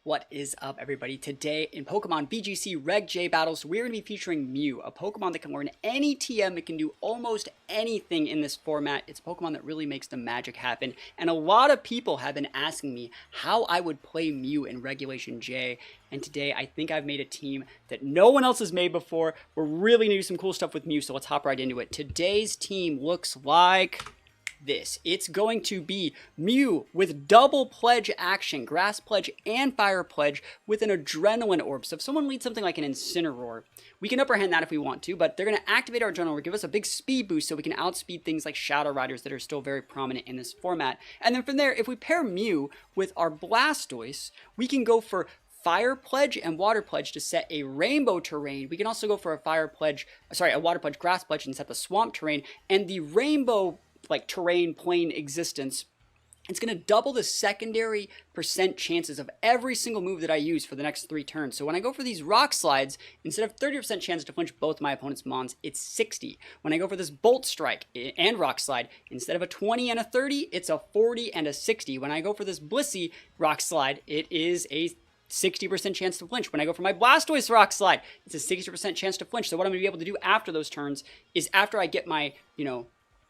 What is up, everybody? Today in Pokemon VGC Reg J battles, we're going to be featuring Mew, a Pokemon that can learn any TM. It can do almost anything in this format. It's a Pokemon that really makes the magic happen. And a lot of people have been asking me how I would play Mew in Regulation J. And today, I think I've made a team that no one else has made before. We're really going to do some cool stuff with Mew, so let's hop right into it. Today's team looks like this. It's going to be Mew with double pledge action, grass pledge and fire pledge with an adrenaline orb. So if someone leads something like an Incineroar, we can upper hand that if we want to, but they're going to activate our adrenaline orb, give us a big speed boost so we can outspeed things like Shadow Riders that are still very prominent in this format. And then from there, if we pair Mew with our Blastoise, we can go for Fire Pledge and Water Pledge to set a rainbow terrain. We can also go for a Water Pledge, Grass Pledge and set the swamp terrain. And the rainbow terrain plane existence, it's going to double the secondary percent chances of every single move that I use for the next 3 turns. So when I go for these rock slides, instead of 30% chance to flinch both my opponent's mons, it's 60. When I go for this bolt strike and rock slide, instead of a 20 and a 30, it's a 40 and a 60. When I go for this Blissey rock slide, it is a 60% chance to flinch. When I go for my Blastoise rock slide, it's a 60% chance to flinch. So what I'm going to be able to do after those turns is after I get my,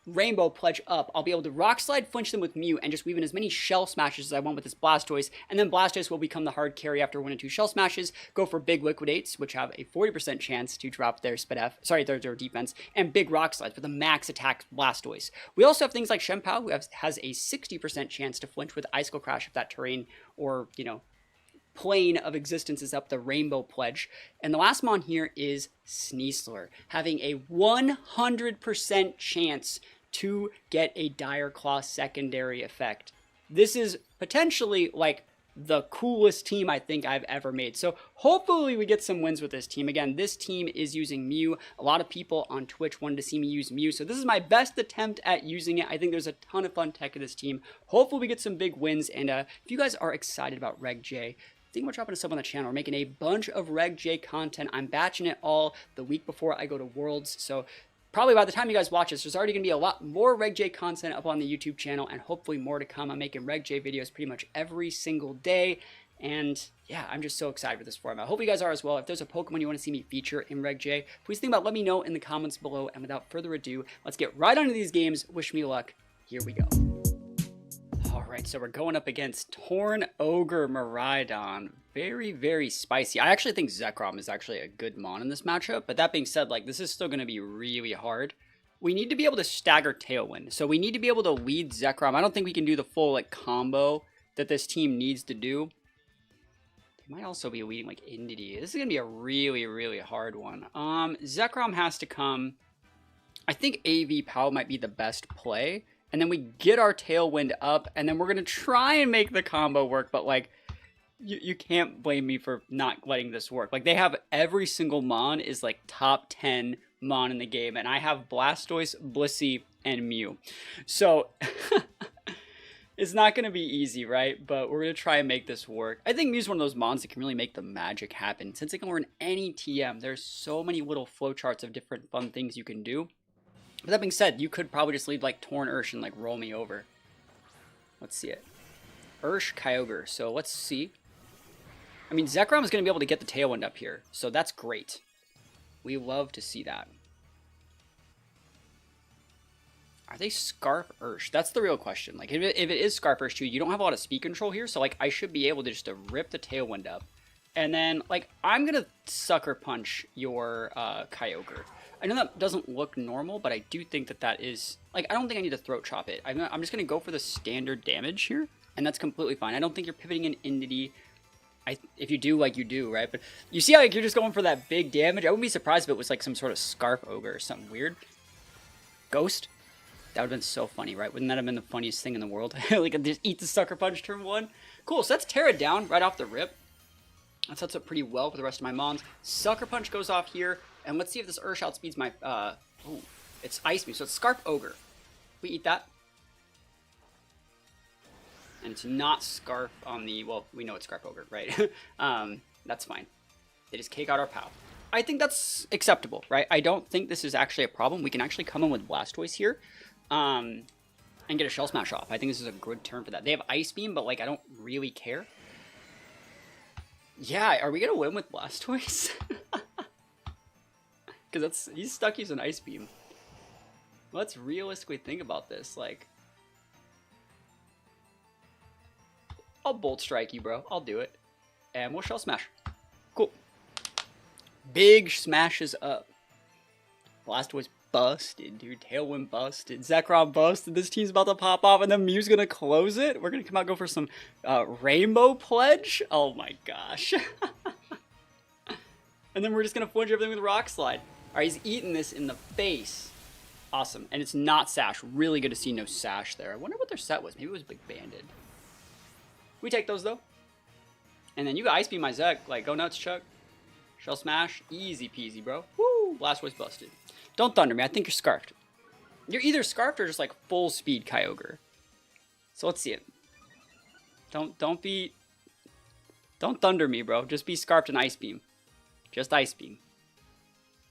rainbow pledge up, I'll be able to rock slide, flinch them with Mew, and just weave in as many shell smashes as I want with this Blastoise, and then Blastoise will become the hard carry after 1 and 2 shell smashes, go for big liquidates, which have a 40% chance to drop their their defense, and big rock slides with a max attack Blastoise. We also have things like Shenpao, who has a 60% chance to flinch with Icicle Crash if that terrain or, plane of existence is up the rainbow pledge. And the last mon here is Sneasler, having a 100% chance to get a Dire Claw secondary effect. This is potentially the coolest team I think I've ever made. So hopefully we get some wins with this team. Again, this team is using Mew. A lot of people on Twitch wanted to see me use Mew, so this is my best attempt at using it. I think there's a ton of fun tech in this team. Hopefully we get some big wins, and if you guys are excited about Reg J, I think we're dropping a sub on the channel. We're making a bunch of Reg J content. I'm batching it all the week before I go to Worlds, so probably by the time you guys watch this, there's already going to be a lot more Reg J content up on the YouTube channel, and hopefully more to come. I'm making Reg J videos pretty much every single day, and yeah, I'm just so excited for this format. I hope you guys are as well. If there's a Pokemon you want to see me feature in Reg J, please think about let me know in the comments below, and without further ado, let's get right onto these games. Wish me luck. Here we go. Alright, so we're going up against Torn Ogre Miraidon. Very, very spicy. I actually think Zekrom is actually a good mon in this matchup, but that being said, this is still going to be really hard. We need to be able to stagger Tailwind, so we need to be able to lead Zekrom. I don't think we can do the full, combo that this team needs to do. They might also be leading, Indity. This is going to be a really hard one. Zekrom has to come. I think AV Pow might be the best play. And then we get our Tailwind up, and then we're going to try and make the combo work, but, you can't blame me for not letting this work. They have every single mon is, top 10 mon in the game, and I have Blastoise, Blissey, and Mew. So, it's not going to be easy, right? But we're going to try and make this work. I think Mew's one of those mons that can really make the magic happen. Since it can learn any TM, there's so many little flowcharts of different fun things you can do. But that being said, you could probably just leave Torn Ursh and roll me over. Let's see it. Ursh, Kyogre. So let's see. I mean, Zekrom is going to be able to get the Tailwind up here. So that's great. We love to see that. Are they Scarf Ursh? That's the real question. If it is Scarf Ursh too, you don't have a lot of speed control here. So I should be able to just rip the Tailwind up. And then I'm going to Sucker Punch your Kyogre. I know that doesn't look normal, but I do think that is, I don't think I need to throat chop it. I'm just going to go for the standard damage here, and that's completely fine. I don't think you're pivoting in Indity. If you do, you do, right? But you see how you're just going for that big damage? I wouldn't be surprised if it was some sort of Scarf Ogre or something weird. Ghost? That would have been so funny, right? Wouldn't that have been the funniest thing in the world? Just eat the Sucker Punch turn 1. Cool, so that's tear it down right off the rip. That sets up pretty well for the rest of my mons. Sucker Punch goes off here. And let's see if this Ursh outspeeds my, it's Ice Mew, so it's Scarf Ogre. We eat that. And it's not Scarf on the, well, we know it's Scarf Ogre, right? That's fine. They just cake out our POW. I think that's acceptable, right? I don't think this is actually a problem. We can actually come in with Blastoise here. And get a Shell Smash off. I think this is a good turn for that. They have Ice Beam, but I don't really care. Yeah, are we gonna win with Blastoise? Because he's stuck using Ice Beam. Let's realistically think about this. Like, I'll Bolt Strike you, bro. I'll do it. And we'll Shell Smash. Cool. Big smashes up. Blastoise busted, dude. Tailwind busted. Zekrom busted. This team's about to pop off, and then Mew's gonna close it. We're gonna come out and go for some Rainbow Pledge. Oh my gosh. And then we're just gonna flinch everything with Rock Slide. Alright, he's eating this in the face. Awesome. And it's not Sash. Really good to see no Sash there. I wonder what their set was. Maybe it was Big Banded. We take those, though. And then you got Ice Beam my Zek. Like, go nuts, Chuck. Shell Smash. Easy peasy, bro. Woo! Blastoise busted. Don't Thunder me. I think you're Scarfed. You're either Scarfed or just, like, full speed Kyogre. So let's see it. Don't Thunder me, bro. Just be Scarfed and Ice Beam. Just Ice Beam.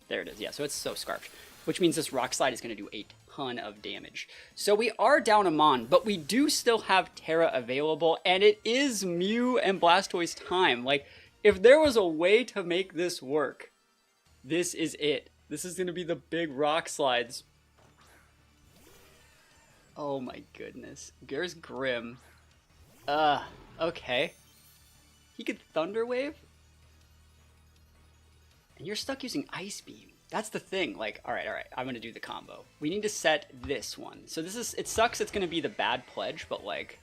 There it is. Yeah, so it's so Scarfed. Which means this Rock Slide is going to do a ton of damage. So we are down a Mon, but we do still have Terra available, and it is Mew and Blastoise time. Like, if there was a way to make this work, this is it. This is going to be the big Rock Slides. Oh my goodness. There's Grim. Okay. He could Thunder Wave? And you're stuck using Ice Beam. That's the thing. Like, all right, I'm going to do the combo. We need to set this one. So this is, it sucks it's going to be the bad pledge, but like,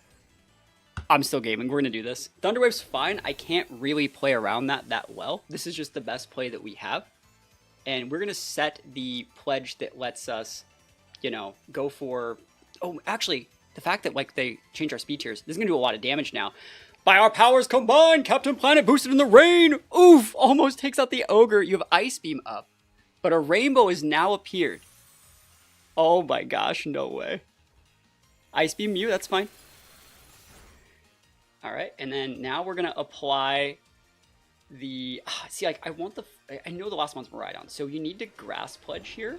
I'm still gaming. We're going to do this. Thunder Wave's fine. I can't really play around that well. This is just the best play that we have. And we're going to set the pledge that lets us, you know, go for... Oh, actually, the fact that, like, they change our speed tiers, this is going to do a lot of damage now. By our powers combined, Captain Planet boosted in the rain! Oof! Almost takes out the Ogre. You have Ice Beam up. But a Rainbow has now appeared. Oh my gosh, no way. Ice Beam Mew, that's fine. Alright, and then now we're going to apply the... see, like, I know the last one's Miraidon, so you need to Grass Pledge here.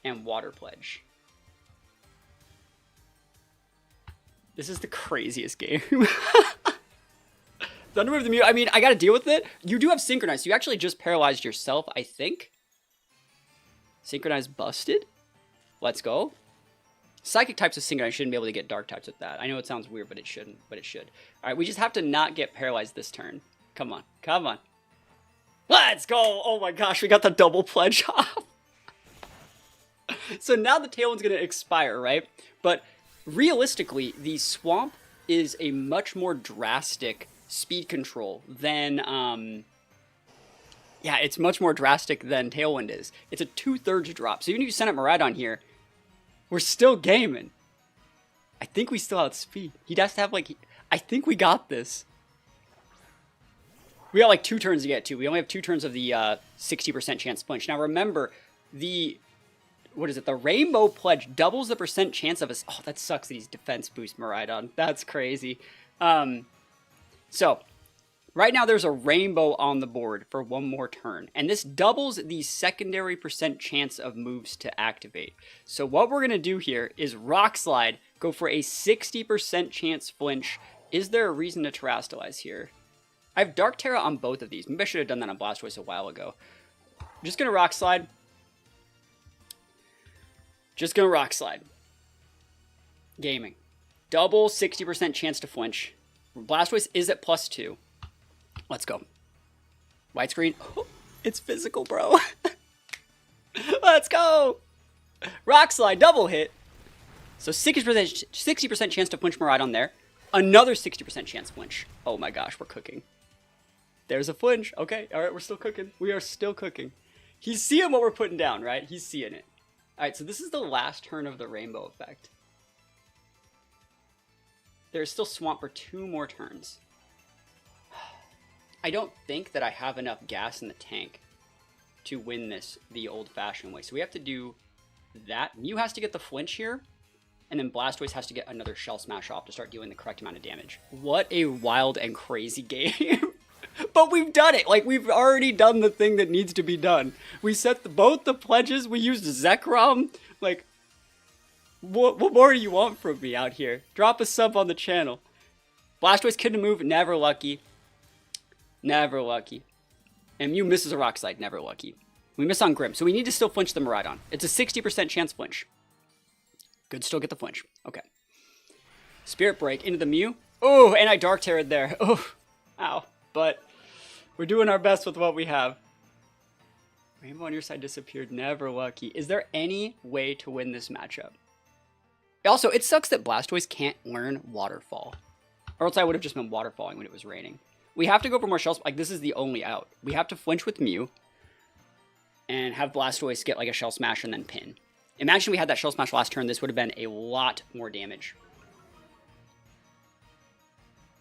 And Water Pledge. This is the craziest game. Thunder Wave the Mew, I mean, I gotta deal with it. You do have Synchronize, so you actually just paralyzed yourself, I think. Synchronize busted. Let's go. Psychic types of Synchronize shouldn't be able to get Dark types with that. I know it sounds weird, but it shouldn't. But it should. Alright, we just have to not get paralyzed this turn. Come on. Come on. Let's go! Oh my gosh, we got the double pledge off. So now the Tailwind's gonna expire, right? But realistically, the Swamp is a much more drastic speed control than, yeah, it's much more drastic than Tailwind is. It's a 2/3 drop. So even if you send up Miraidon here, we're still gaming. I think we still outspeed. He has to have, like, I think we got this. We got, like, 2 turns to get to. We only have 2 turns of the 60% chance flinch. Now, remember, the... What is it? The Rainbow Pledge doubles the percent chance of us. Oh, that sucks that he's defense boost Miraidon. That's crazy. So, right now there's a Rainbow on the board for 1 more turn. And this doubles the secondary percent chance of moves to activate. So what we're going to do here is Rock Slide, go for a 60% chance flinch. Is there a reason to Terrastalize here? I have Dark Terra on both of these. Maybe I should have done that on Blastoise a while ago. I'm just going to Rock Slide. Just gonna Rock Slide. Gaming. Double 60% chance to flinch. Blastoise is at +2. Let's go. White screen. Oh, it's physical, bro. Let's go. Rock Slide, double hit. So 60% chance to flinch Miraidon there. Another 60% chance flinch. Oh my gosh, we're cooking. There's a flinch. Okay, all right, we're still cooking. We are still cooking. He's seeing what we're putting down, right? He's seeing it. Alright, so this is the last turn of the Rainbow effect. There's still Swamp for 2 more turns. I don't think that I have enough gas in the tank to win this the old-fashioned way. So we have to do that. Mew has to get the flinch here, and then Blastoise has to get another Shell Smash off to start dealing the correct amount of damage. What a wild and crazy game. But we've done it. Like, we've already done the thing that needs to be done. We set both the pledges. We used Zekrom. Like, what more do you want from me out here? Drop a sub on the channel. Blastoise couldn't move. Never lucky. Never lucky. And Mew misses a Rock Slide. Never lucky. We miss on Grim, so we need to still flinch the Miraidon. It's a 60% chance flinch. Good, still get the flinch. Okay. Spirit Break into the Mew. Oh, and I Dark Terrored there. Oh, ow. But we're doing our best with what we have. Rainbow on your side disappeared. Never lucky. Is there any way to win this matchup? Also, it sucks that Blastoise can't learn Waterfall. Or else I would have just been Waterfalling when it was raining. We have to go for more Shell Smash. Like, this is the only out. We have to flinch with Mew. And have Blastoise get like a Shell Smash and then pin. Imagine we had that Shell Smash last turn. This would have been a lot more damage.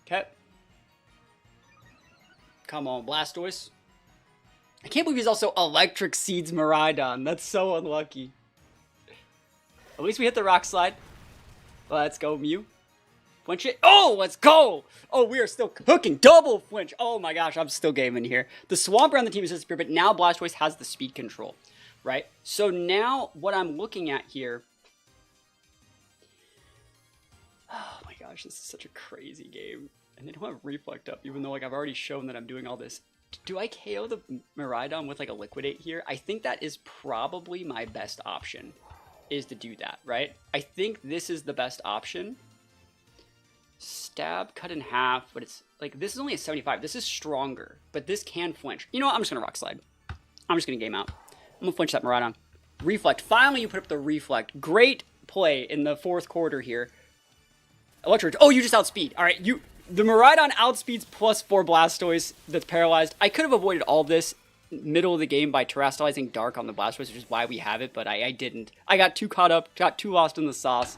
Okay. Come on, Blastoise. I can't believe he's also Electric Seeds Miraidon. That's so unlucky. At least we hit the Rock Slide. Let's go, Mew. Flinch it. Oh, let's go. Oh, we are still cooking. Double flinch. Oh my gosh, I'm still gaming here. The Swampert on the team is disappeared, but now Blastoise has the speed control, right? So now what I'm looking at here. Oh my gosh, this is such a crazy game. And they don't have Reflect up, even though like I've already shown that I'm doing all this. Do I KO the Miraidon with like a Liquidate here? I think that is probably my best option, is to do that, right? I think this is the best option. Stab, cut in half, but it's like, this is only a 75. This is stronger, but this can flinch. You know what? I'm just going to Rock Slide. I'm just going to game out. I'm going to flinch that Miraidon. Reflect. Finally, you put up the Reflect. Great play in the fourth quarter here. Electric. Oh, you just outspeed. All right, the Miraidon outspeeds +4 Blastoise that's paralyzed. I could have avoided all this middle of the game by terastallizing Dark on the Blastoise, which is why we have it, but I didn't. I got too caught up, got too lost in the sauce.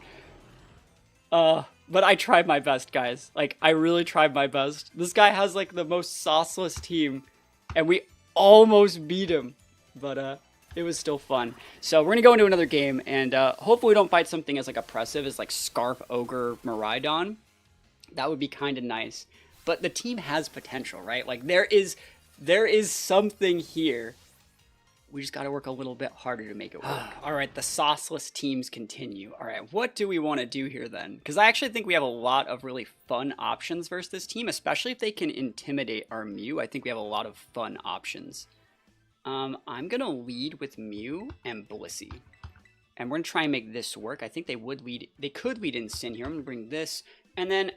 But I tried my best, guys. Like, I really tried my best. This guy has, like, the most sauceless team, and we almost beat him. But, it was still fun. So, we're gonna go into another game, and, hopefully we don't fight something as, like, oppressive as, like, Scarf Ogre Miraidon. That would be kind of nice. But the team has potential, right? Like, there is something here. We just got to work a little bit harder to make it work. All right, the sauceless teams continue. All right, what do we want to do here then? Because I actually think we have a lot of really fun options versus this team, especially if they can intimidate our Mew. I think we have a lot of fun options. I'm going to lead with Mew and Blissey. And we're going to try and make this work. I think they could lead in Sin here. I'm going to bring this. And then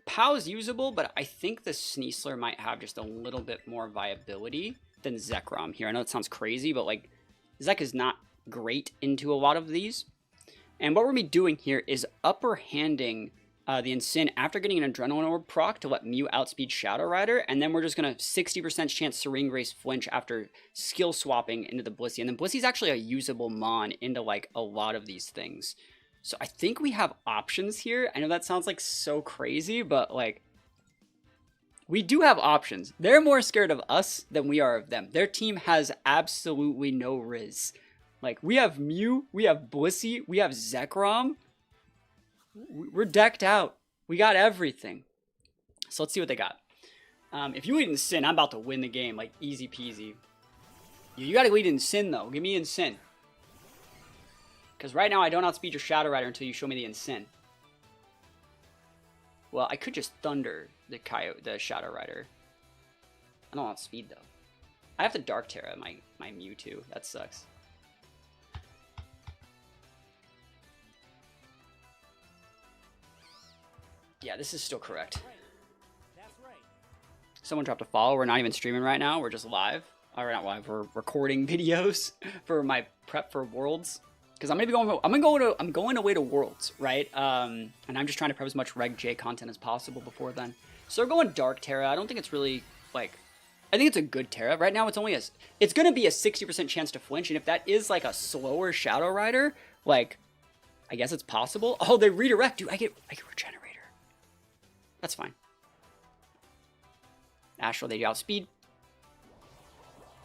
Pow's usable, but I think the Sneasler might have just a little bit more viability than Zekrom here. I know it sounds crazy, but like Zek is not great into a lot of these. And what we're going to be doing here is upper handing the Incin after getting an Adrenaline Orb proc to let Mew outspeed Shadow Rider, and then we're just going to 60% chance Serene Grace flinch after skill swapping into the Blissey. And then Blissey's actually a usable Mon into like a lot of these things. So I think we have options here. I know that sounds like so crazy, but like we do have options. They're more scared of us than we are of them. Their team has absolutely no Riz. Like we have Mew, we have Blissey, we have Zekrom. We're decked out. We got everything. So let's see what they got. If you lead in Sin, I'm about to win the game. Like, easy peasy. You got to lead in Sin, though. Give me in Sin. Because right now, I don't outspeed your Shadow Rider until you show me the Incin. Well, I could just Thunder the Shadow Rider. I don't outspeed, though. I have to Dark Terra my Mewtwo. That sucks. Yeah, this is still correct. Someone dropped a follow. We're not even streaming right now. We're just live. Or not live. We're recording videos for my prep for Worlds. Because I'm going away to Worlds, right? And I'm just trying to prep as much Reg J content as possible before then. So we're going Dark Terra. I don't think it's really like. I think it's a good Terra. Right now, it's only it's going to be a 60% chance to flinch, and if that is like a slower Shadow Rider, like, I guess it's possible. Oh, they redirect, dude. I get Regenerator. That's fine. Astral, they outspeed.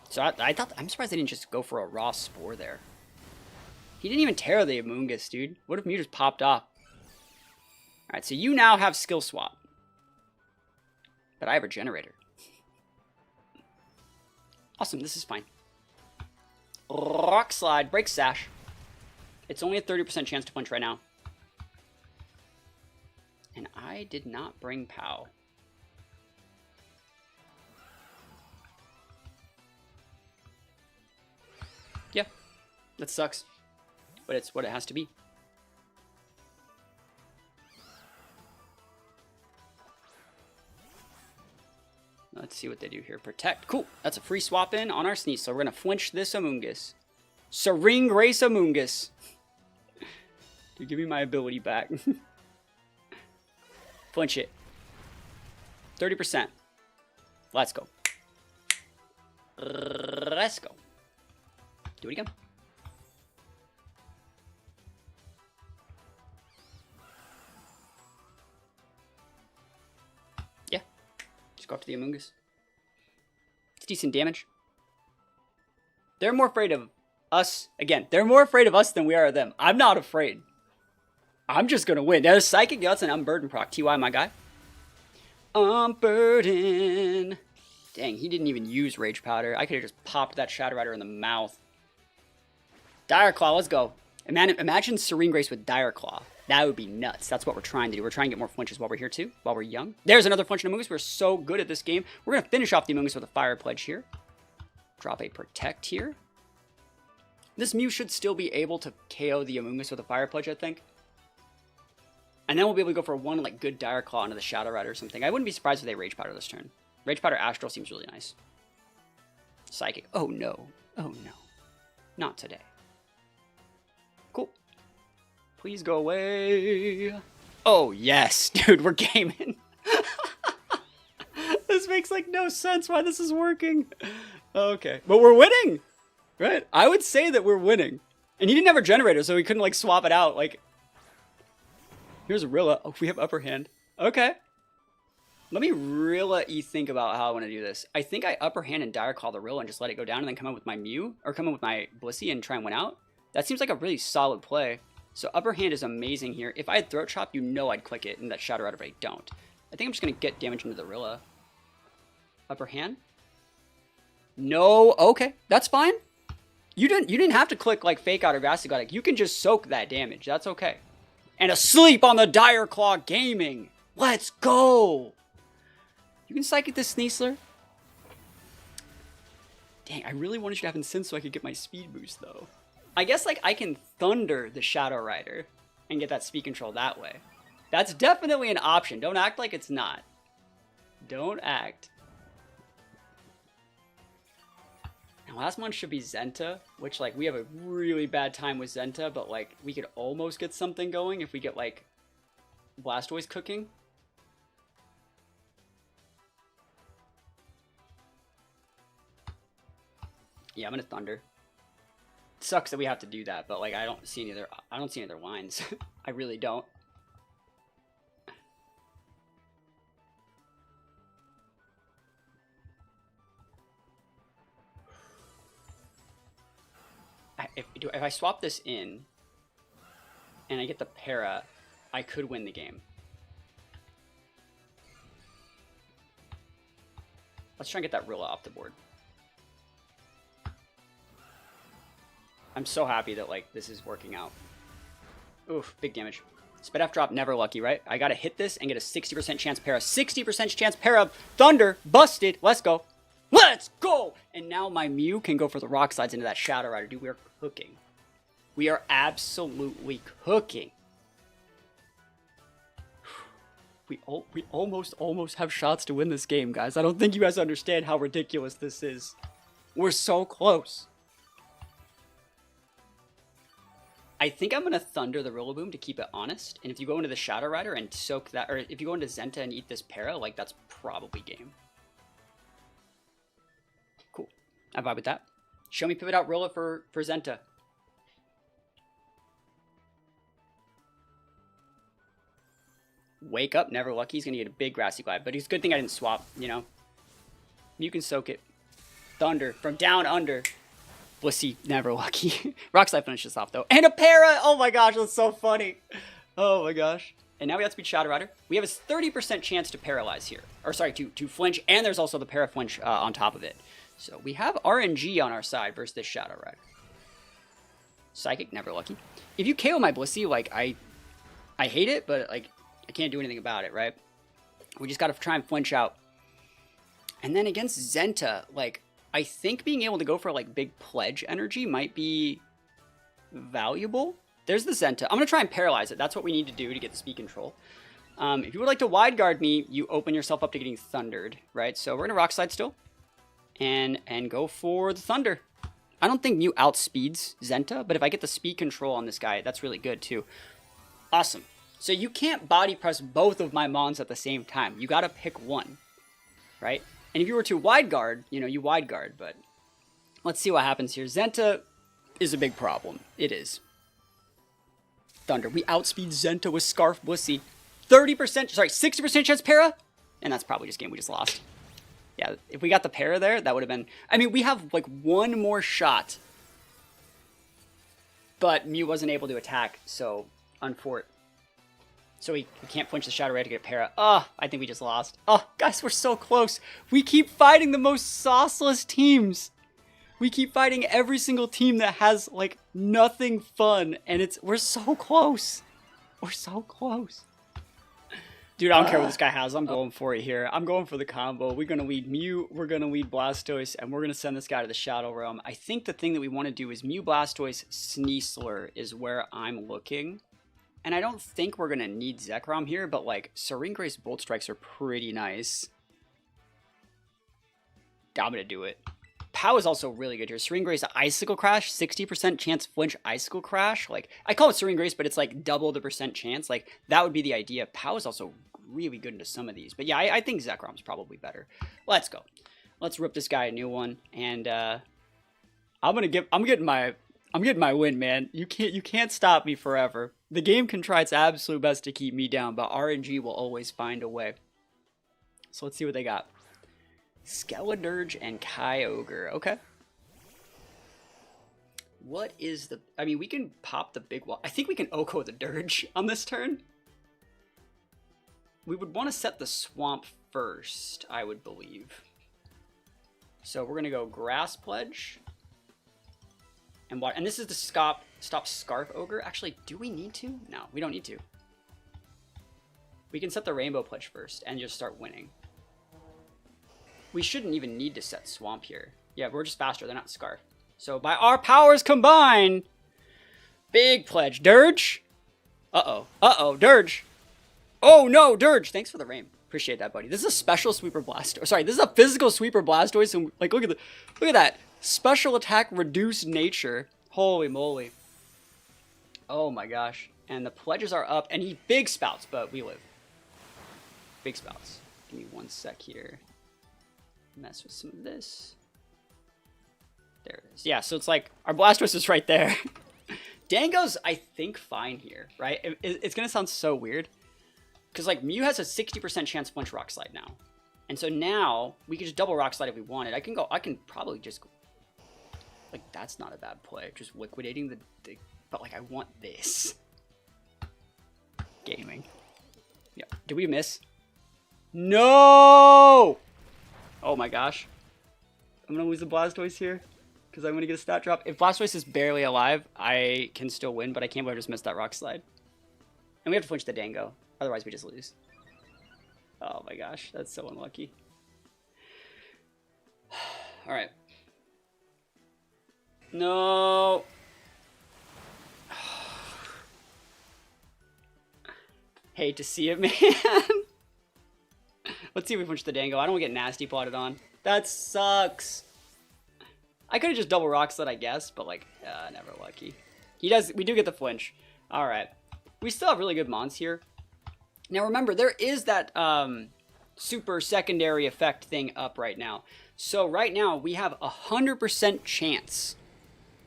So I'm surprised they didn't just go for a raw Spore there. He didn't even Terra the Amoonguss, dude. What if Mew just popped off? Alright, so you now have Skill Swap. But I have Regenerator. Awesome, this is fine. Rock Slide, Break Sash. It's only a 30% chance to punch right now. And I did not bring Pow. That sucks. But it's what it has to be. Let's see what they do here. Protect. Cool. That's a free swap in on our Sneasler. So we're going to flinch this Amoonguss. Serene Grace Amoonguss. Dude, give me my ability back. Flinch it. 30%. Let's go. Let's go. Do it again. Yeah. Just go up to the Amoonguss. It's decent damage. They're more afraid of us. Again, they're more afraid of us than we are of them. I'm not afraid. I'm just going to win. There's Psychic Guts and Unburden proc. TY, my guy. Unburden. Dang, he didn't even use Rage Powder. I could have just popped that Shadow Rider in the mouth. Dire Claw, let's go. Imagine Serene Grace with Dire Claw. That would be nuts. That's what we're trying to do. We're trying to get more flinches while we're here too, while we're young. There's another flinch in Amoonguss. We're so good at this game. We're going to finish off the Amoonguss with a Fire Pledge here. Drop a Protect here. This Mew should still be able to KO the Amoonguss with a Fire Pledge, I think. And then we'll be able to go for one like good Dire Claw into the Shadow Rider or something. I wouldn't be surprised if they Rage Powder this turn. Rage Powder Astral seems really nice. Psychic. Oh no. Oh no. Not today. Cool. Please go away. Oh yes, dude, we're gaming. This makes like no sense why this is working. Okay, but we're winning, right? I would say that we're winning. And he didn't have a generator, so he couldn't like swap it out. Like, here's a Rilla. Oh, we have upper hand. Okay. Let me Rilla-y think about how I want to do this. I think I upper hand and Dire Claw the Rilla and just let it go down and then come up with my Mew, or come up with my Blissey and try and win out. That seems like a really solid play. So upper hand is amazing here. If I had Throat Chop, you know I'd click it in that Shadow Rider, but I don't. I think I'm just going to get damage into the Rilla. Upper hand? No, okay, that's fine. You didn't have to click like Fake Out or Vastigotic. You can just soak that damage. That's okay. And asleep on the Dire Claw Gaming. Let's go. You can Psychic this Sneasler. Dang, I really wanted you to have Incinerator so I could get my speed boost though. I guess like I can Thunder the Shadow Rider and get that speed control that way. That's definitely an option. Don't act like it's not. Don't act. Now last one should be Zenta, which like we have a really bad time with Zenta, but like we could almost get something going if we get like Blastoise cooking. Yeah, I'm gonna Thunder. Sucks that we have to do that, but like I don't see any other lines. I really don't. If I swap this in and I get the para, I could win the game. Let's try and get that Rilla off the board. I'm so happy that like this is working out. Oof, big damage. Spit F drop, never lucky, right? I gotta hit this and get a 60% chance para. 60% chance para. Thunder, busted. Let's go. Let's go! And now my Mew can go for the Rock Slides into that Shadow Rider. Dude, we are cooking. We are absolutely cooking. We almost have shots to win this game, guys. I don't think you guys understand how ridiculous this is. We're so close. I think I'm going to Thunder the Rillaboom to keep it honest. And if you go into the Shadow Rider and soak that, or if you go into Zenta and eat this para, like that's probably game. Cool. I vibe with that. Show me pivot out Rilla for Zenta. Wake up, never lucky. He's going to get a big Grassy Glide, but it's a good thing I didn't swap, you know. You can soak it. Thunder from down under. Blissey, never lucky. Rock Slide finishes off though. And a para! Oh my gosh, that's so funny. Oh my gosh. And now we have to beat Shadow Rider. We have a 30% chance to paralyze here. Or sorry, to flinch, and there's also the para flinch on top of it. So we have RNG on our side versus this Shadow Rider. Psychic, never lucky. If you KO my Blissey, like I hate it, but like I can't do anything about it, right? We just gotta try and flinch out. And then against Zenta, like I think being able to go for like big pledge energy might be valuable. There's the Zenta. I'm going to try and paralyze it. That's what we need to do to get the speed control. If you would like to wide guard me, you open yourself up to getting thundered, right? So we're going to rock slide still and go for the thunder. I don't think Mew outspeeds Zenta, but if I get the speed control on this guy, that's really good too. Awesome. So you can't body press both of my Mons at the same time. You got to pick one, right? And if you were to wide guard, you know, you wide guard, but let's see what happens here. Zenta is a big problem. It is. Thunder. We outspeed Zenta with Scarf Wussy. 30%, sorry, 60% chance para? And that's probably just game we just lost. Yeah, if we got the para there, that would have been... I mean, we have like one more shot. But Mew wasn't able to attack, so unfort. So we can't flinch the Shadow Ray to get para. Oh, I think we just lost. Oh, guys, we're so close. We keep fighting the most sauceless teams. We keep fighting every single team that has, like, nothing fun. And we're so close. We're so close. Dude, I don't care what this guy has. I'm going for it here. I'm going for the combo. We're going to lead Mew. We're going to lead Blastoise. And we're going to send this guy to the Shadow Realm. I think the thing that we want to do is Mew, Blastoise, Sneasler is where I'm looking. And I don't think we're going to need Zekrom here. But, like, Serene Grace Bolt Strikes are pretty nice. I'm going to do it. Pow is also really good here. Serene Grace Icicle Crash, 60% chance flinch Icicle Crash. Like, I call it Serene Grace, but it's like double the percent chance. Like, that would be the idea. Pow is also really good into some of these. But yeah, I think Zekrom's probably better. Let's go. Let's rip this guy a new one. And I'm getting my win, man. You can't stop me forever. The game can try its absolute best to keep me down, but RNG will always find a way. So let's see what they got. Skeledirge and Kyogre. Okay. What is the... I mean, we can pop the big wall. I think we can Oko the Dirge on this turn. We would want to set the Swamp first, I would believe. So we're going to go Grass Pledge. And this is the stop Scarf Ogre. Actually, do we need to? No, we don't need to. We can set the Rainbow Pledge first and just start winning. We shouldn't even need to set Swamp here. Yeah, we're just faster. They're not Scarf. So by our powers combined, big pledge. Dirge? Uh-oh. Uh-oh, Dirge. Oh, no, Dirge. Thanks for the rain. Appreciate that, buddy. This is a special sweeper Blastoise. Sorry, this is a physical sweeper Blastoise. And like, look at that. Special attack reduced nature. Holy moly. Oh my gosh. And the pledges are up. And he big spouts, but we live. Big spouts. Give me one sec here. Mess with some of this. There it is. Yeah, so it's like our Blastoise is right there. Dango's, I think, fine here, right? It's gonna sound so weird because like Mew has a 60% chance flinch Rock Slide now, and so now we can just double Rock Slide if we wanted. I can probably just like that's not a bad play. Just liquidating the but like I want this gaming. Yeah. Did we miss? No. Oh my gosh. I'm going to lose the Blastoise here because I'm going to get a stat drop. If Blastoise is barely alive, I can still win, but I can't believe I just missed that Rock Slide. And we have to flinch the Dango. Otherwise, we just lose. Oh my gosh. That's so unlucky. All right. No. Hate to see it, man. Let's see if we punch the Dango. I don't want to get nasty plotted on. That sucks. I could have just double Rock Slide, I guess, but like, never lucky. We do get the flinch. All right. We still have really good mons here. Now remember, there is that super secondary effect thing up right now. So right now we have 100% chance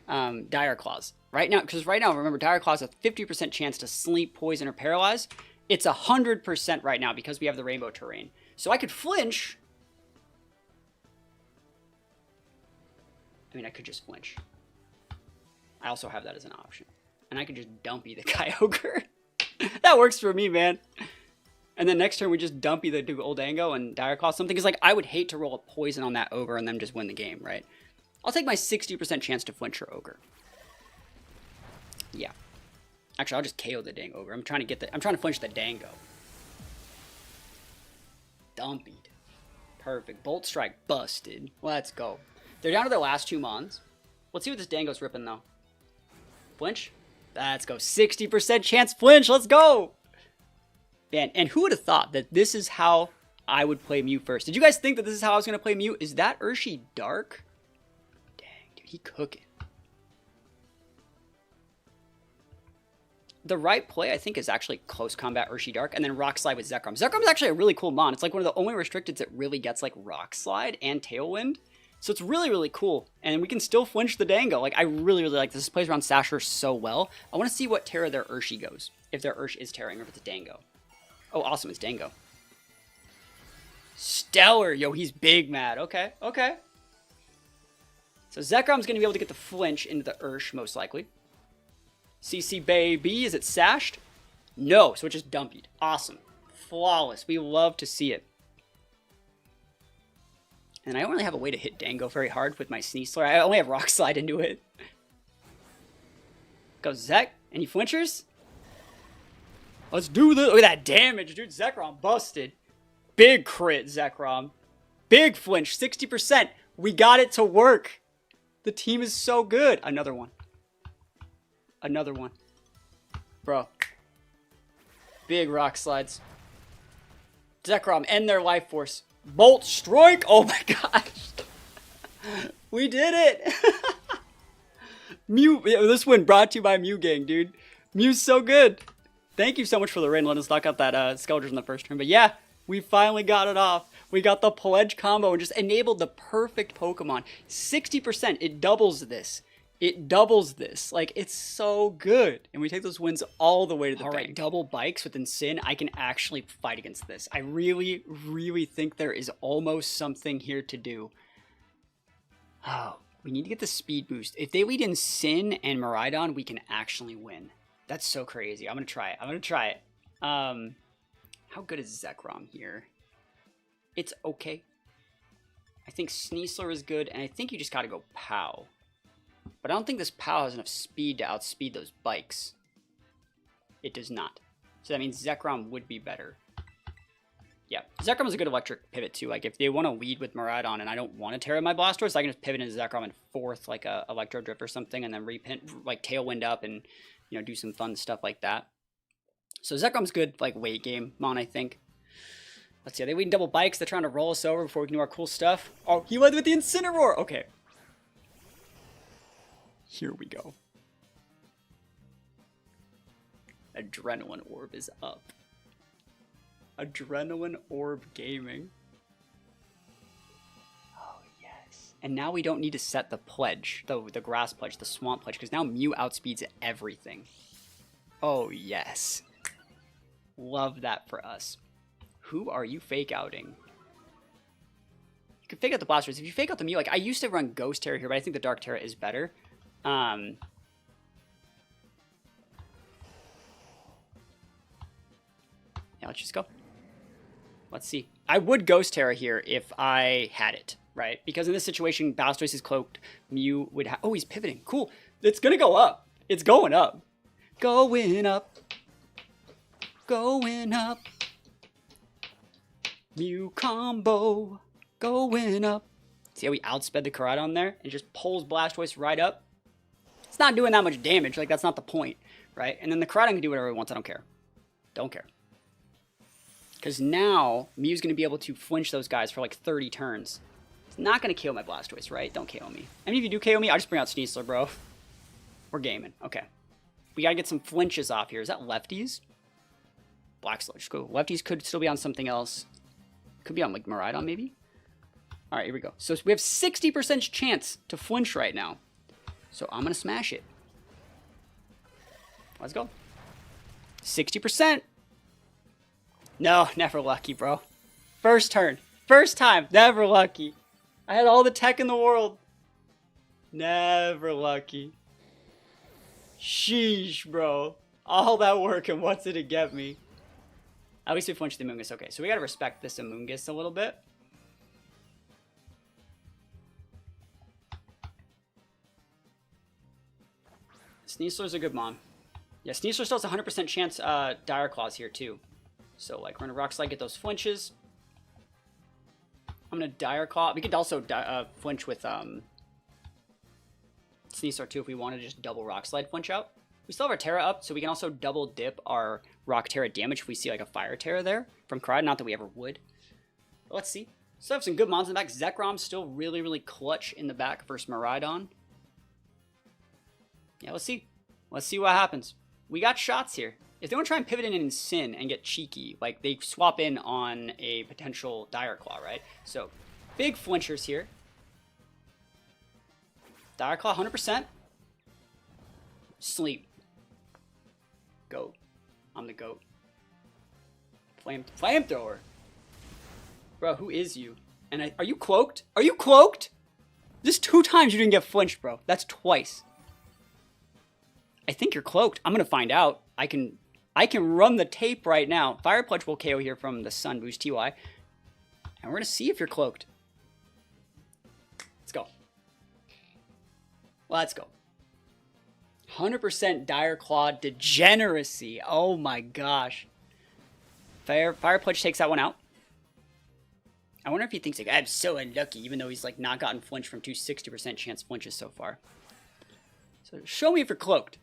Dire Claws. Right now, because right now, remember, Dire Claws has a 50% chance to sleep, poison, or paralyze. It's 100% right now because we have the Rainbow Terrain. So I could flinch. I mean, I could just flinch. I also have that as an option. And I could just dumpy the Kyogre. That works for me, man. And then next turn, we just dumpy the Old Dango and Dire Claw something. Because like, I would hate to roll a poison on that Ogre and then just win the game, right? I'll take my 60% chance to flinch your Ogre. Yeah. Actually, I'll just KO the dang Ogre. I'm trying to flinch the Dango. Dumpied. Perfect. Bolt Strike busted. Let's go. They're down to their last two mons. Let's see what this Dango's ripping, though. Flinch. Let's go. 60% chance flinch. Let's go. Man, and who would have thought that this is how I would play Mew first? Did you guys think that this is how I was going to play Mew? Is that Urshi Dark? Dang, dude, he cooking. The right play, I think, is actually Close Combat Urshi Dark and then Rock Slide with Zekrom. Zekrom is actually a really cool mon. It's like one of the only restricteds that really gets like Rock Slide and Tailwind. So it's really, really cool. And we can still flinch the Dango. Like, I really, really like this. This plays around Sasher so well. I want to see what Terra their Urshi goes. If their Urshi is Terraing or if it's a Dango. Oh, awesome. It's Dango. Stellar. Yo, he's big mad. Okay, okay. So Zekrom's going to be able to get the flinch into the Ursh, most likely. CC baby. Is it sashed? No. So it just dumpied. Awesome. Flawless. We love to see it. And I don't really have a way to hit Dango very hard with my Sneasler. I only have Rock Slide into it. Go Zek. Any flinchers? Let's do this. Look at that damage, dude. Zekrom busted. Big crit, Zekrom. Big flinch. 60%. We got it to work. The team is so good. Another one. Another one. Bro. Big Rock Slides. Zekrom, end their life force. Bolt Strike! Oh my gosh! We did it! Mew, this win brought to you by Mew Gang, dude. Mew's so good. Thank you so much for the raid. Let us knock out that Skeledirge in the first turn. But yeah, we finally got it off. We got the Pledge combo and just enabled the perfect Pokemon. 60%. It doubles this. It doubles this. Like, it's so good. And we take those wins all the way to the bank. All right, double bikes with Sin. I can actually fight against this. I really, really think there is almost something here to do. Oh, we need to get the speed boost. If they lead in Sin and Miraidon, we can actually win. That's so crazy. I'm going to try it. I'm going to try it. How good is Zekrom here? It's okay. I think Sneasler is good, and I think you just got to go Pow. But I don't think this POW has enough speed to outspeed those bikes. It does not. So that means Zekrom would be better. Yeah, Zekrom is a good electric pivot too. Like if they want to lead with Miraidon and I don't want to Terra my Blastoise, I can just pivot into Zekrom and fourth like a Electro Drift or something and then repin like Tailwind up and do some fun stuff like that. So Zekrom's good like late game mon, I think. Let's see, are they leading double bikes? They're trying to roll us over before we can do our cool stuff. Oh, he led with the Incineroar. Okay. Here we go. Adrenaline Orb is up. Adrenaline Orb Gaming. Oh, yes. And now we don't need to set the pledge, the grass pledge, the swamp pledge, because now Mew outspeeds everything. Oh, yes. Love that for us. Who are you fake outing? You can fake out the Blastoise. If you fake out the Mew, like I used to run Ghost Terra here, but I think the Dark Terra is better. Yeah, let's just go. Let's see. I would Ghost Terra here if I had it, right? Because in this situation, Blastoise is cloaked. Mew would have... Oh, he's pivoting. Cool. It's going to go up. It's going up. Going up. Going up. Mew combo. Going up. See how we outsped the Koraidon there? And just pulls Blastoise right up. It's not doing that much damage. Like, that's not the point, right? And then the Koraidon can do whatever it wants. I don't care. Don't care. Because now, Mew's going to be able to flinch those guys for like 30 turns. It's not going to KO my Blastoise, right? Don't KO me. I mean, if you do KO me, I'll just bring out Sneasler, bro. We're gaming. Okay. We got to get some flinches off here. Is that lefties? Black Sludge. Go. Lefties could still be on something else. Could be on like Miraidon, maybe? All right, here we go. So we have 60% chance to flinch right now. So I'm going to smash it. Let's go. 60%. No, never lucky, bro. First turn. First time. Never lucky. I had all the tech in the world. Never lucky. Sheesh, bro. All that work and what's it to get me? At least we flinched the Amoonguss. Okay, so we got to respect this Amoonguss a little bit. Sneasler's a good mon. Yeah, Sneasler still has a 100% chance Dire Claws here too. So like we're gonna Rock Slide, get those flinches. I'm gonna Dire Claw. We could also flinch with Sneastar too if we want to just double Rock Slide flinch out. We still have our Terra up, so we can also double dip our Rock Terra damage if we see like a Fire Terra there from Koraidon. Not that we ever would. But let's see. Still have some good mons in the back. Zekrom's still really, really clutch in the back versus Miraidon. Yeah, let's see. Let's see what happens. We got shots here. If they want to try and pivot in and Sin and get cheeky, like they swap in on a potential Dire Claw, right? So, big flinchers here. Dire Claw, 100%. Sleep. Goat. I'm the goat. Flamethrower. Bro, who is you? And are you cloaked? Are you cloaked? Just 2 times you didn't get flinched, bro. That's twice. I think you're cloaked. I'm gonna find out. I can run the tape right now. Fire Pledge will KO here from the Sun Boost TY. And we're gonna see if you're cloaked. Let's go. Let's go. 100% Dire Claw degeneracy. Oh my gosh. Fire Pledge takes that one out. I wonder if he thinks like, I'm so unlucky, even though he's like not gotten flinched from 2 60% chance flinches so far. So show me if you're cloaked.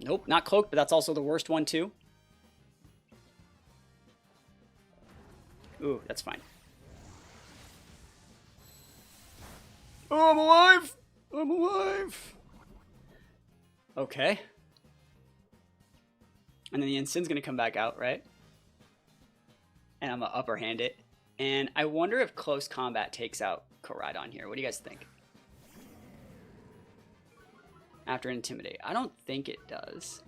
Nope, not cloaked, but that's also the worst one too. Ooh, that's fine. Oh, I'm alive! I'm alive! Okay. And then the Incin's gonna come back out, right? And I'm gonna upper hand it. And I wonder if close combat takes out Koraidon here. What do you guys think? After Intimidate. I don't think it does.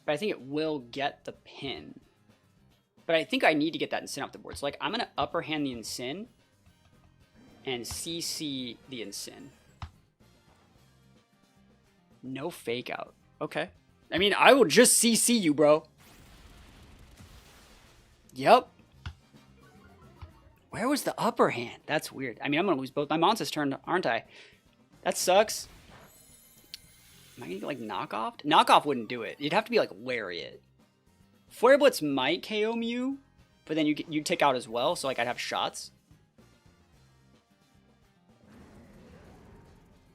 But I think it will get the pin. But I think I need to get that Incin off the board. So like I'm gonna upper hand the Incin and CC the Incin. No fake out. Okay. I mean, I will just CC you, bro. Yep. Where was the upper hand? That's weird. I mean, I'm gonna lose both my mons this turn, aren't I? That sucks. Am I gonna get like knockoff? Knockoff wouldn't do it. You'd have to be like Lariat. Flare Blitz might KO Mew, but then you tick out as well, so like I'd have shots.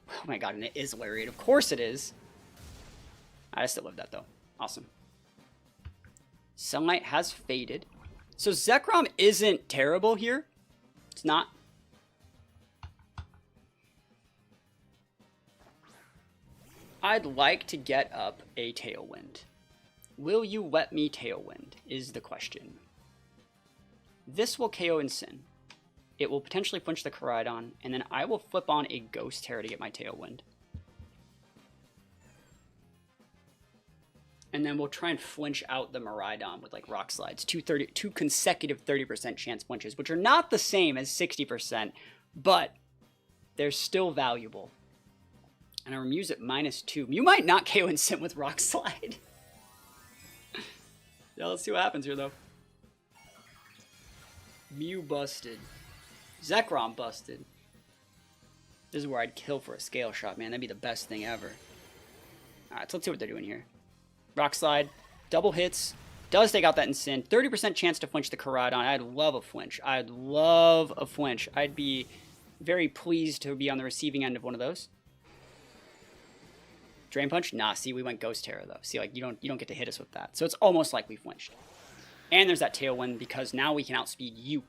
Oh my god, and it is Lariat. Of course it is. I still love that though. Awesome. Sunlight has faded. So Zekrom isn't terrible here. It's not. I'd like to get up a Tailwind. Will you let me Tailwind is the question. This will KO Incin. It will potentially flinch the Koraidon, and then I will flip on a Ghost Terror to get my Tailwind. And then we'll try and flinch out the Miraidon with like Rock Slides. Two consecutive 30% chance flinches, which are not the same as 60%, but they're still valuable. And our Mew's at -2. Mew might not KO Incin with Rock Slide. Yeah, let's see what happens here though. Mew busted. Zekrom busted. This is where I'd kill for a scale shot, man. That'd be the best thing ever. Alright, so let's see what they're doing here. Rock Slide, double hits, does take out that Incin. 30% chance to flinch the Koraidon. I'd love a flinch. I'd love a flinch. I'd be very pleased to be on the receiving end of one of those. Drain Punch? Nah, see, we went Ghost Terror though. See, like you don't get to hit us with that. So it's almost like we flinched. And there's that Tailwind because now we can outspeed you.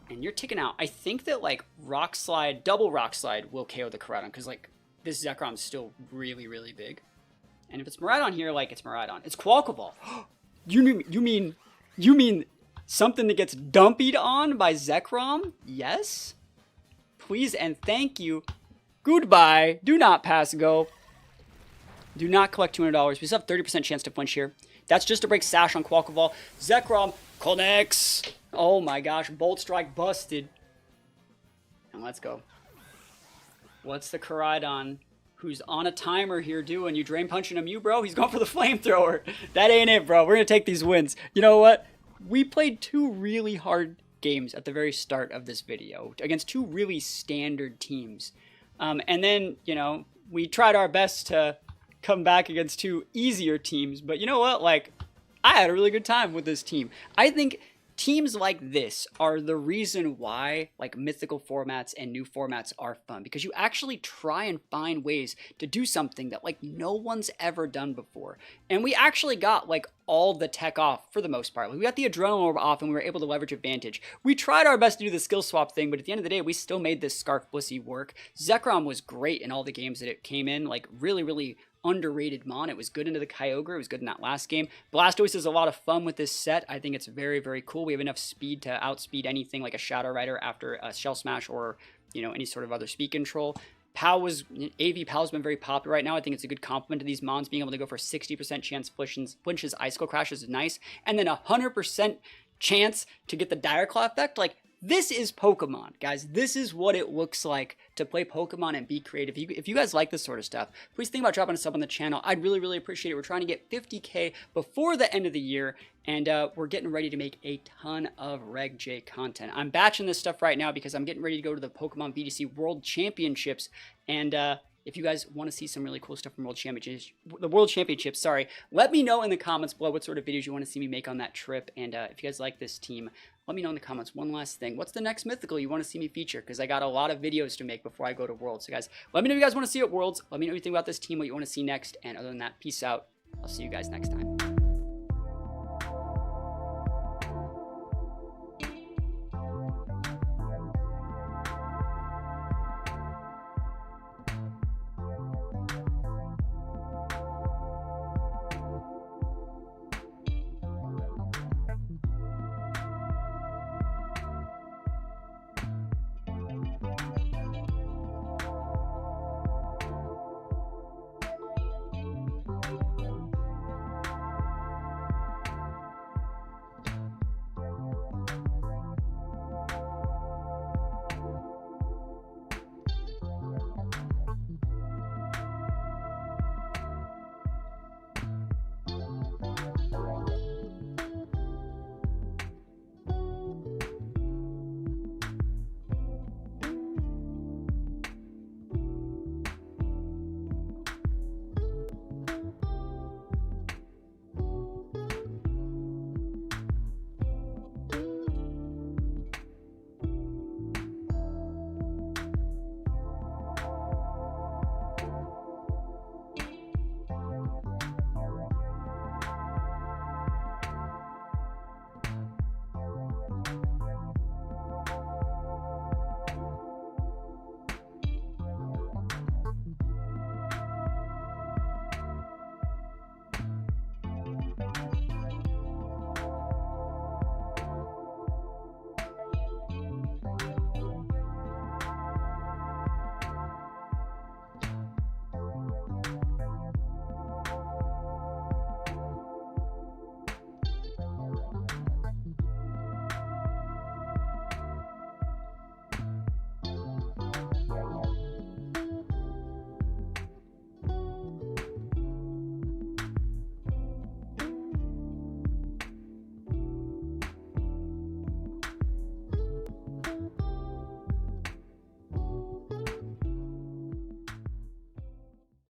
And you're ticking out. I think that like Rock Slide, double Rock Slide will KO the Koraidon because like this Zekrom is still really, really big. And if it's Miraidon here, like it's Miraidon. It's Qualquaball. You mean something that gets dumpied on by Zekrom? Yes? Please and thank you. Goodbye. Do not pass go. Do not collect $200. We still have 30% chance to flinch here. That's just to break Sash on Qualquaball. Zekrom connects. Oh my gosh. Bolt Strike busted. And let's go. What's the Koraidon who's on a timer here doing? You drain punching him, you bro? He's going for the flamethrower. That ain't it, bro. We're going to take these wins. You know what? We played 2 really hard games at the very start of this video against 2 really standard teams. And then, you know, we tried our best to come back against 2 easier teams. But you know what? Like, I had a really good time with this team. I think teams like this are the reason why like mythical formats and new formats are fun, because you actually try and find ways to do something that like no one's ever done before. And we actually got like all the tech off for the most part. Like, we got the Adrenaline Orb off and we were able to leverage advantage. We tried our best to do the skill swap thing, but at the end of the day, we still made this Scarf Blissey work. Zekrom was great in all the games that it came in, like really underrated mon. It was good into the Kyogre. It was good in that last game. Blastoise is a lot of fun with this set. I think it's very cool. We have enough speed to outspeed anything like a Shadow Rider after a Shell Smash or, you know, any sort of other speed control. AV Pow's been very popular right now. I think it's a good compliment to these mons. Being able to go for 60% chance flinches Icicle Crashes is nice. And then 100% chance to get the Dire Claw effect. Like, this is Pokemon, guys. This is what it looks like to play Pokemon and be creative. If you guys like this sort of stuff, please think about dropping a sub on the channel. I'd really appreciate it. We're trying to get 50K before the end of the year, and we're getting ready to make a ton of Reg J content. I'm batching this stuff right now because I'm getting ready to go to the Pokemon VGC World Championships, and if you guys want to see some really cool stuff from the World Championships, sorry, let me know in the comments below what sort of videos you want to see me make on that trip. And if you guys like this team, let me know in the comments. One last thing, what's the next mythical you want to see me feature? Because I got a lot of videos to make before I go to Worlds. So guys, let me know if you guys want to see at Worlds. Let me know what you think about this team, what you want to see next. And other than that, peace out. I'll see you guys next time.